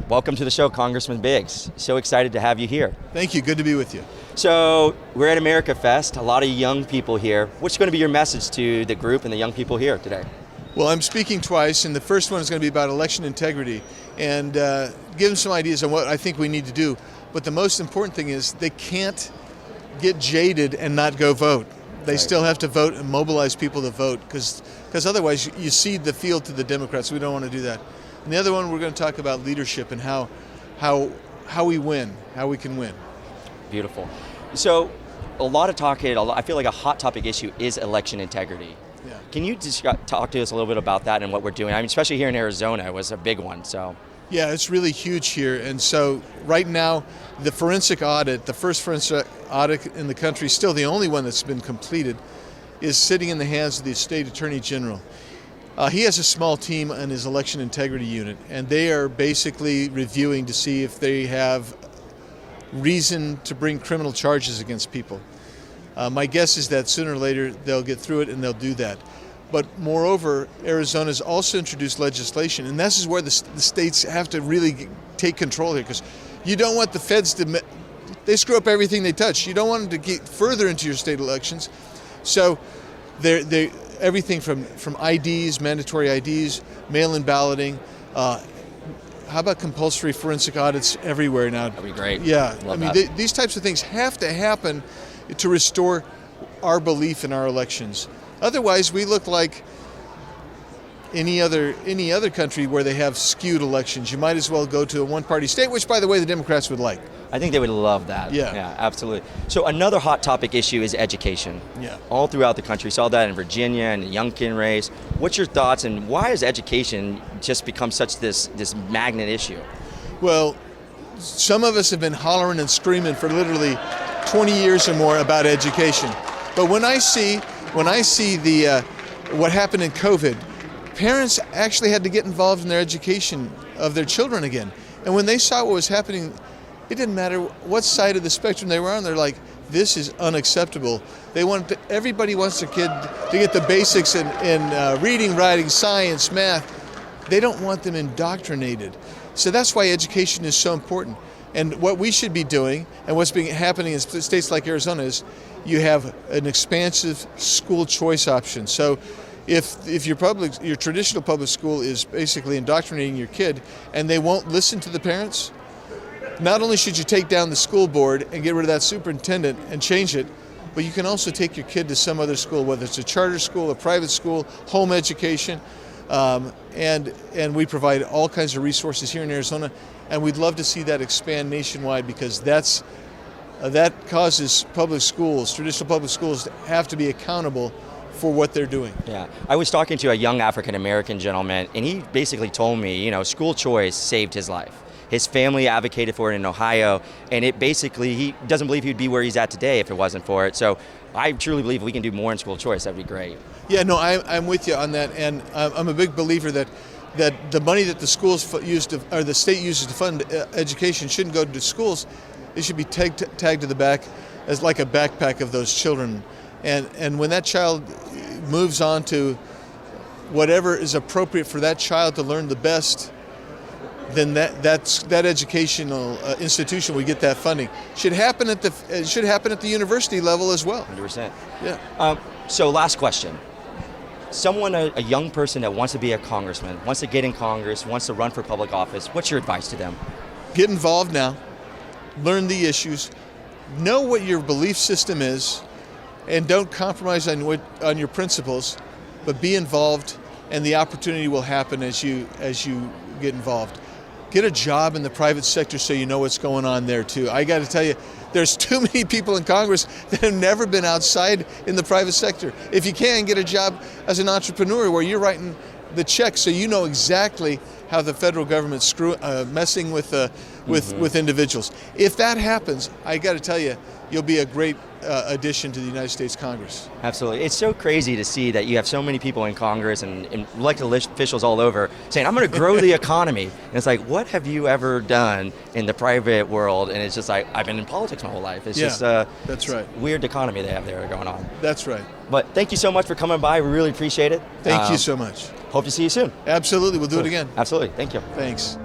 Welcome to the show, Congressman Biggs. So excited to have you here. Thank you. Good to be with you. So we're at America Fest, a lot of young people here. What's going to be your message to the group and the young people here today? Well, I'm speaking twice, and the first one is going to be about election integrity and give them some ideas on what I think we need to do. But the most important thing is they can't get jaded and not go vote. They still have to vote and mobilize people to vote because otherwise you cede the field to the Democrats. We don't want to do that. And the other one, we're going to talk about leadership and how we win, how we can win. Beautiful. So a lot of talking, I feel like a hot topic issue is election integrity. Yeah. Can you just talk to us a little bit about that and what we're doing? I mean, especially here in Arizona, it was a big one. So. Yeah, it's really huge here. And so right now, the forensic audit, the first forensic audit in the country, still the only one that's been completed, is sitting in the hands of the State Attorney General. He has a small team on his election integrity unit, and they are basically reviewing to see if they have reason to bring criminal charges against people. My guess is that sooner or later they'll get through it and they'll do that. But moreover, Arizona's also introduced legislation, and this is where the states have to really take control here, because you don't want the feds to, they screw up everything they touch. You don't want them to get further into your state elections. So they everything from IDs, mandatory IDs, mail-in balloting. How about compulsory forensic audits everywhere now? That'd be great. Yeah, Love I mean, these types of things have to happen to restore our belief in our elections. Otherwise, we look like any other country where they have skewed elections. You might as well go to a one-party state, which, by the way, the Democrats would like. I think they would love that. Yeah, absolutely. So another hot topic issue is education. Yeah. All throughout the country. Saw that in Virginia and the Youngkin race. What's your thoughts, and why has education just become such this magnet issue? Well, some of us have been hollering and screaming for literally 20 years or more about education. But when I see the what happened in COVID, parents actually had to get involved in their education of their children again. And when they saw what was happening, it didn't matter what side of the spectrum they were on. They're like, this is unacceptable. Everybody wants their kid to get the basics in reading, writing, science, math. They don't want them indoctrinated. So that's why education is so important. And what we should be doing, and what's happening in states like Arizona, is you have an expansive school choice option. So if your traditional public school is basically indoctrinating your kid and they won't listen to the parents, not only should you take down the school board and get rid of that superintendent and change it, but you can also take your kid to some other school, whether it's a charter school, a private school, home education, and we provide all kinds of resources here in Arizona, and we'd love to see that expand nationwide, because that causes public schools, traditional public schools, to have to be accountable for what they're doing. Yeah, I was talking to a young African-American gentleman, and he basically told me, school choice saved his life. His family advocated for it in Ohio, and he doesn't believe he'd be where he's at today if it wasn't for it. So I truly believe we can do more in school choice. That'd be great. Yeah, no, I'm with you on that, and I'm a big believer that the money that the schools or the state uses to fund education shouldn't go to schools. It should be tagged to the back as like a backpack of those children, and when that child moves on to whatever is appropriate for that child to learn the best, then that educational institution would get that funding. It should happen at the university level as well. 100%. Yeah. So last question. Someone, a young person that wants to be a congressman, wants to get in Congress, wants to run for public office, what's your advice to them? Get involved now. Learn the issues. Know what your belief system is, and don't compromise on your principles, but be involved, and the opportunity will happen as you get involved. Get a job in the private sector so you know what's going on there too. I got to tell you, there's too many people in Congress that have never been outside in the private sector. If you can, get a job as an entrepreneur where you're writing the check, so you know exactly how the federal government's messing with individuals. If that happens, I got to tell you, you'll be a great addition to the United States Congress. Absolutely. It's so crazy to see that you have so many people in Congress and elected officials all over saying, I'm going to grow the economy. And it's like, what have you ever done in the private world? And it's just like, I've been in politics my whole life. It's just that's right. Weird economy they have there going on. That's right. But thank you so much for coming by. We really appreciate it. Thank you so much. Hope to see you soon. Absolutely. We'll do it again. Absolutely. Thank you. Thanks.